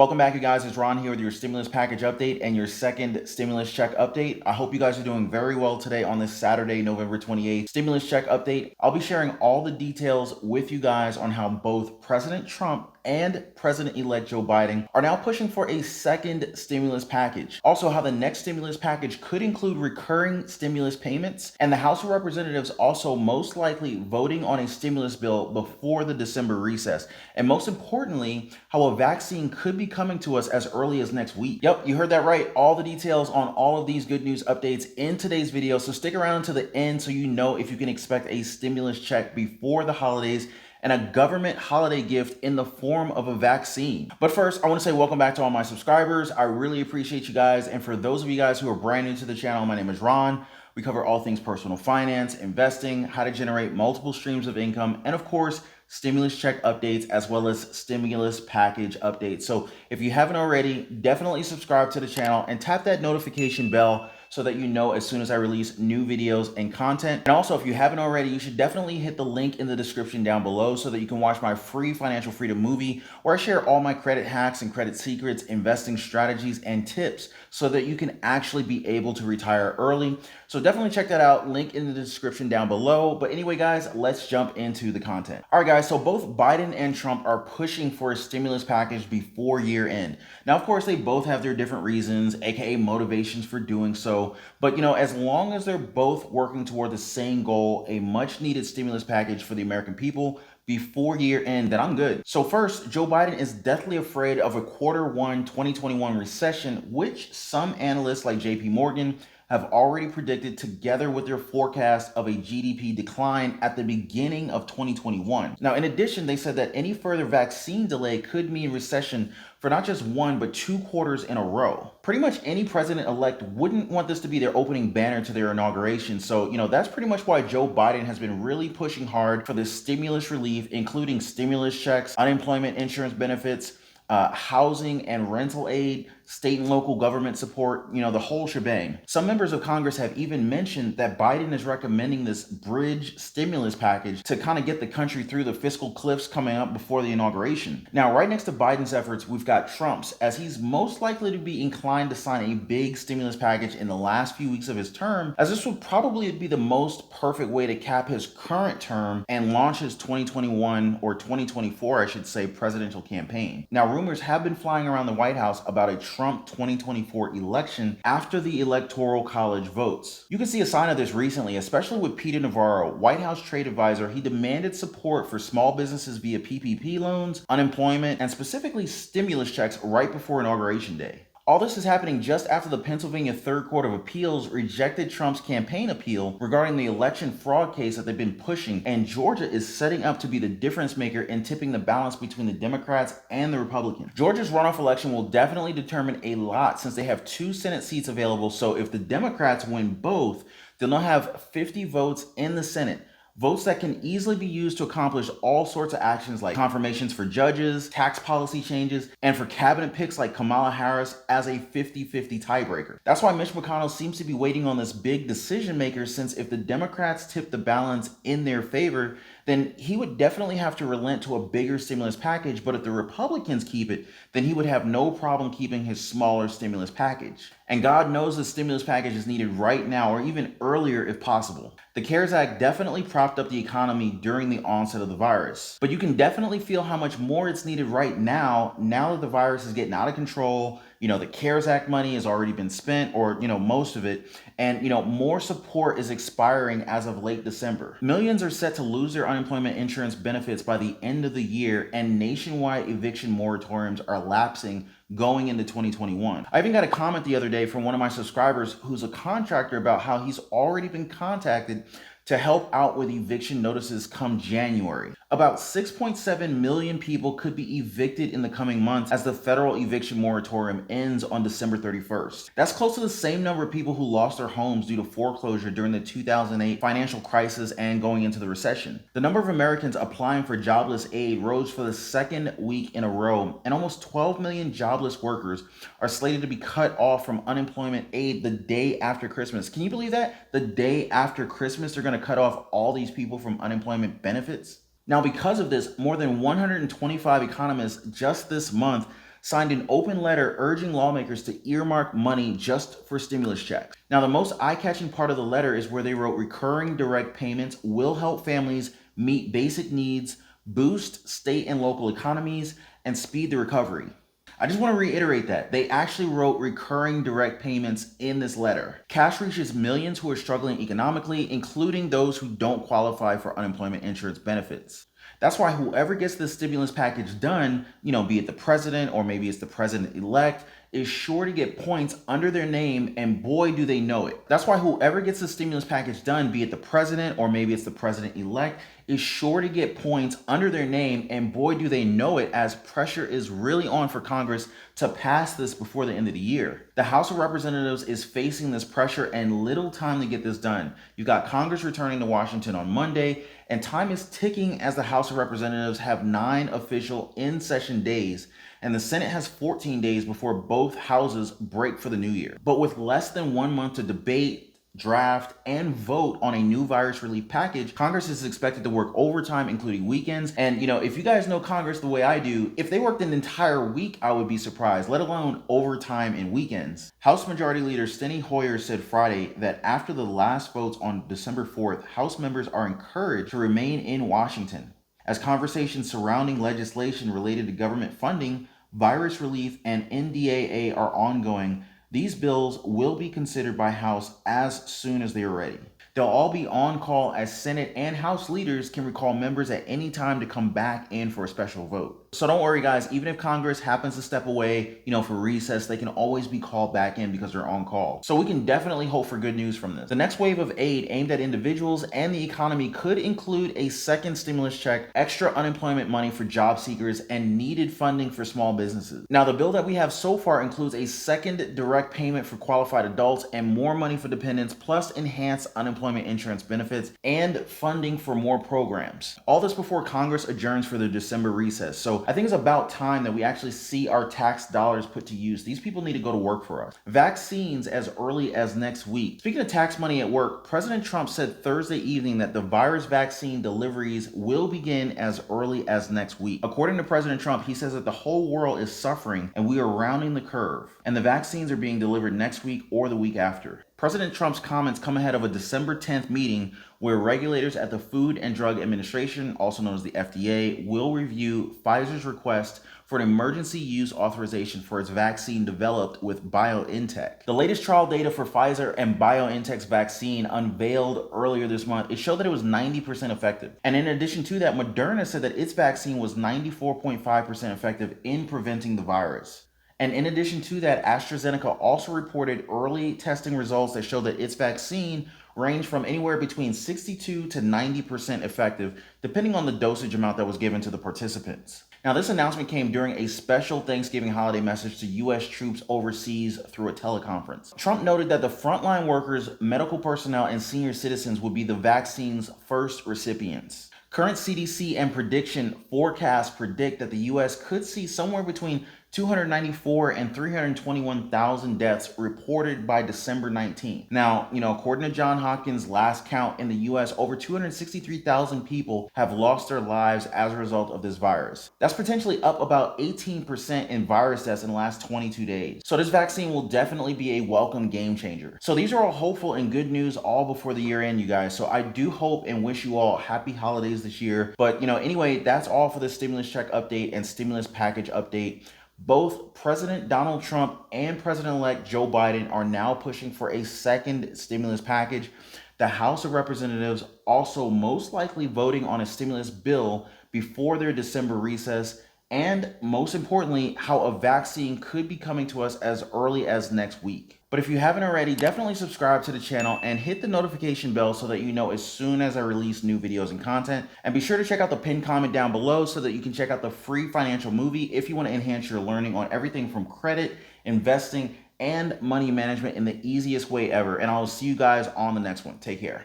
Welcome back, you guys. It's Ron here with your stimulus package update and your second stimulus check update. I hope you guys are doing very well today on this Saturday, November 28th stimulus check update. I'll be sharing all the details with you guys on how both President Trump and President-elect Joe Biden are now pushing for a second stimulus package. Also, how the next stimulus package could include recurring stimulus payments, and the House of Representatives also most likely voting on a stimulus bill before the December recess. And most importantly, how a vaccine could be coming to us as early as next week. Yep, you heard that right. All the details on all of these good news updates in today's video, so stick around to the end so you know if you can expect a stimulus check before the holidays and a government holiday gift in the form of a vaccine. But first, I want to say welcome back to all my subscribers. I really appreciate you guys. And for those of you guys who are brand new to the channel, my name is Ron. We cover all things personal finance, investing, how to generate multiple streams of income, and of course, stimulus check updates as well as stimulus package updates. So if you haven't already, definitely subscribe to the channel and tap that notification bell so that you know as soon as I release new videos and content. And also, if you haven't already, you should definitely hit the link in the description down below so that you can watch my free financial freedom movie where I share all my credit hacks and credit secrets, investing strategies, and tips so that you can actually be able to retire early. So definitely check that out, link in the description down below. But anyway, guys, let's jump into the content. All right, guys, so both Biden and Trump are pushing for a stimulus package before year end. Now, of course, they both have their different reasons, aka motivations for doing so. But, as long as they're both working toward the same goal, a much needed stimulus package for the American people before year end, then I'm good. So first, Joe Biden is deathly afraid of a Q1 2021 recession, which some analysts like JP Morgan have already predicted together with their forecast of a GDP decline at the beginning of 2021. Now, in addition, they said that any further vaccine delay could mean recession for not just one, but 2 quarters in a row. Pretty much any president-elect wouldn't want this to be their opening banner to their inauguration. So, that's pretty much why Joe Biden has been really pushing hard for this stimulus relief, including stimulus checks, unemployment insurance benefits, housing and rental aid, state and local government support, the whole shebang. Some members of Congress have even mentioned that Biden is recommending this bridge stimulus package to kind of get the country through the fiscal cliffs coming up before the inauguration. Now, right next to Biden's efforts, we've got Trump's, as he's most likely to be inclined to sign a big stimulus package in the last few weeks of his term, as this would probably be the most perfect way to cap his current term and launch his 2021 or 2024, I should say, presidential campaign. Now, rumors have been flying around the White House about a Trump 2024 election after the Electoral College votes. You can see a sign of this recently, especially with Peter Navarro, White House trade advisor. He demanded support for small businesses via PPP loans, unemployment, and specifically stimulus checks right before Inauguration Day. All this is happening just after the Pennsylvania Third Court of Appeals rejected Trump's campaign appeal regarding the election fraud case that they've been pushing, and Georgia is setting up to be the difference maker in tipping the balance between the Democrats and the Republicans. Georgia's runoff election will definitely determine a lot since they have 2 Senate seats available, so if the Democrats win both, then they'll have 50 votes in the Senate. Votes that can easily be used to accomplish all sorts of actions like confirmations for judges, tax policy changes, and for cabinet picks like Kamala Harris as a 50-50 tiebreaker. That's why Mitch McConnell seems to be waiting on this big decision maker, since if the Democrats tip the balance in their favor, then he would definitely have to relent to a bigger stimulus package. But if the Republicans keep it, then he would have no problem keeping his smaller stimulus package. And God knows the stimulus package is needed right now, or even earlier if possible. The CARES Act definitely propped up the economy during the onset of the virus, but you can definitely feel how much more it's needed right now that the virus is getting out of control. The CARES Act money has already been spent, or, most of it. And, more support is expiring as of late December. Millions are set to lose their unemployment insurance benefits by the end of the year, and nationwide eviction moratoriums are lapsing going into 2021. I even got a comment the other day from one of my subscribers who's a contractor about how he's already been contacted to help out with eviction notices come January. About 6.7 million people could be evicted in the coming months as the federal eviction moratorium ends on December 31st. That's close to the same number of people who lost their homes due to foreclosure during the 2008 financial crisis and going into the recession. The number of Americans applying for jobless aid rose for the second week in a row, and almost 12 million jobless workers are slated to be cut off from unemployment aid the day after Christmas. Can you believe that? The day after Christmas, they're going to cut off all these people from unemployment benefits? Now, because of this, more than 125 economists just this month signed an open letter urging lawmakers to earmark money just for stimulus checks. Now, the most eye-catching part of the letter is where they wrote recurring direct payments will help families meet basic needs, boost state and local economies, and speed the recovery. I just want to reiterate that. They actually wrote recurring direct payments in this letter. Cash reaches millions who are struggling economically, including those who don't qualify for unemployment insurance benefits. That's why whoever gets this stimulus package done, be it the president or maybe it's the president-elect, is sure to get points under their name, and boy, do they know it. That's why whoever gets the stimulus package done, be it the president or maybe it's the president-elect, is sure to get points under their name, and boy, do they know it, as pressure is really on for Congress to pass this before the end of the year. The House of Representatives is facing this pressure and little time to get this done. You got Congress returning to Washington on Monday, and time is ticking as the House of Representatives have 9 official in-session days, and the Senate has 14 days before both houses break for the new year. But with less than 1 month to debate, draft, and vote on a new virus relief package, Congress is expected to work overtime, including weekends. And if you guys know Congress the way I do, if they worked an entire week, I would be surprised, let alone overtime and weekends. House Majority Leader Steny Hoyer said Friday that after the last votes on December 4th, House members are encouraged to remain in Washington, as conversations surrounding legislation related to government funding, virus relief, and NDAA are ongoing. These bills will be considered by House as soon as they are ready. They'll all be on call, as Senate and House leaders can recall members at any time to come back in for a special vote. So don't worry, guys, even if Congress happens to step away, for recess, they can always be called back in because they're on call. So we can definitely hope for good news from this. The next wave of aid aimed at individuals and the economy could include a second stimulus check, extra unemployment money for job seekers, and needed funding for small businesses. Now, the bill that we have so far includes a second direct payment for qualified adults and more money for dependents, plus enhanced unemployment insurance benefits and funding for more programs. All this before Congress adjourns for their December recess. So I think it's about time that we actually see our tax dollars put to use. These people need to go to work for us. Vaccines as early as next week. Speaking of tax money at work, President Trump said Thursday evening that the virus vaccine deliveries will begin as early as next week. According to President Trump, he says that the whole world is suffering and we are rounding the curve, and the vaccines are being delivered next week or the week after. President Trump's comments come ahead of a December 10th meeting where regulators at the Food and Drug Administration, also known as the FDA, will review Pfizer's request for an emergency use authorization for its vaccine developed with BioNTech. The latest trial data for Pfizer and BioNTech's vaccine unveiled earlier this month, it showed that it was 90% effective. And in addition to that, Moderna said that its vaccine was 94.5% effective in preventing the virus. And in addition to that, AstraZeneca also reported early testing results that show that its vaccine range from anywhere between 62 to 90% effective, depending on the dosage amount that was given to the participants. Now, this announcement came during a special Thanksgiving holiday message to U.S. troops overseas through a teleconference. Trump noted that the frontline workers, medical personnel, and senior citizens would be the vaccine's first recipients. Current CDC and prediction forecasts predict that the U.S. could see somewhere between 294 and 321,000 deaths reported by December 19th. Now, according to Johns Hopkins' last count in the U.S., over 263,000 people have lost their lives as a result of this virus. That's potentially up about 18% in virus deaths in the last 22 days. So this vaccine will definitely be a welcome game changer. So these are all hopeful and good news all before the year end, you guys. So I do hope and wish you all happy holidays this year. But, anyway, that's all for the stimulus check update and stimulus package update. Both President Donald Trump and President-elect Joe Biden are now pushing for a second stimulus package. The House of Representatives also most likely voting on a stimulus bill before their December recess. And most importantly, how a vaccine could be coming to us as early as next week. But if you haven't already, definitely subscribe to the channel and hit the notification bell so that you know as soon as I release new videos and content. And be sure to check out the pinned comment down below so that you can check out the free financial movie if you want to enhance your learning on everything from credit, investing, and money management in the easiest way ever. And I'll see you guys on the next one. Take care.